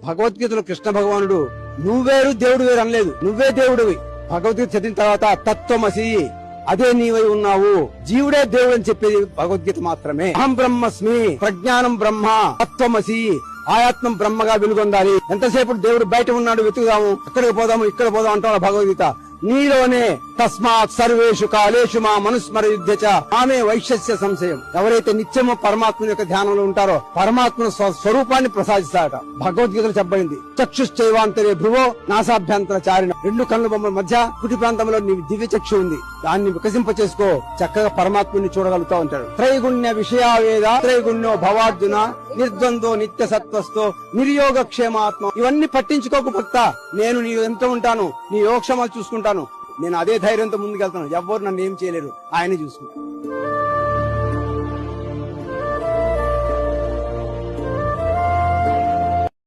భగవద్గీతలో కృష్ణ భగవానుడు నువ్వేరు దేవుడు వేరు అనలేదు, నువ్వే దేవుడివి. భగవద్గీత చదివిన తర్వాత తత్వమసి, అదే నీవై ఉన్నావు, జీవుడే దేవుడు అని చెప్పేది భగవద్గీత మాత్రమే. అహం బ్రహ్మస్మి, ప్రజ్ఞానం బ్రహ్మ, తత్వమసి, ఆయాత్మం బ్రహ్మగా వెలుగొందాలి. ఎంతసేపు దేవుడు బయట ఉన్నాడు, వెతుకుదాము, అక్కడికి పోదాము, ఇక్కడ పోదాం అంటాడు భగవద్గీత. నీలోనే తస్మాత్ సర్వేషు కాలేషు మా మనుస్మర యుద్ధచ ఆమె వైశ్యస్య సంశయం. ఎవరైతే నిత్యము పరమాత్మ యొక్క ధ్యానంలో ఉంటారో పరమాత్మ స్వరూపాన్ని ప్రసాదిస్తారట. భగవద్గీతలో చెప్పబడింది, చక్షుశ్చైవాంతరే భ్రువో నాసాభ్యంతర చారిణ. రెండు కళ్ళ బొమ్మల మధ్య కుటి ప్రాంతంలో నీ దివ్య చక్షు ఉంది, దాన్ని వికసింప చేసుకో, చక్కగా పరమాత్మని చూడగలుగుతా ఉంటాడు. త్రైగుణ్య విషయావేద త్రైగుణ్యో భవార్జున నిర్ద్వందో నిత్య సత్వస్తో నిర్యోగ క్షేమాత్మ. ఇవన్నీ పట్టించుకోకు భక్త, నేను నీ ఎంత ఉంటాను, నీ యోగక్షేమాలు చూసుకుంటాను. నేను అదే ధైర్యంతో ముందుకెళ్తాను, ఎవ్వరు నన్ను ఏం చేయలేరు, ఆయనే చూసుకుంటాను.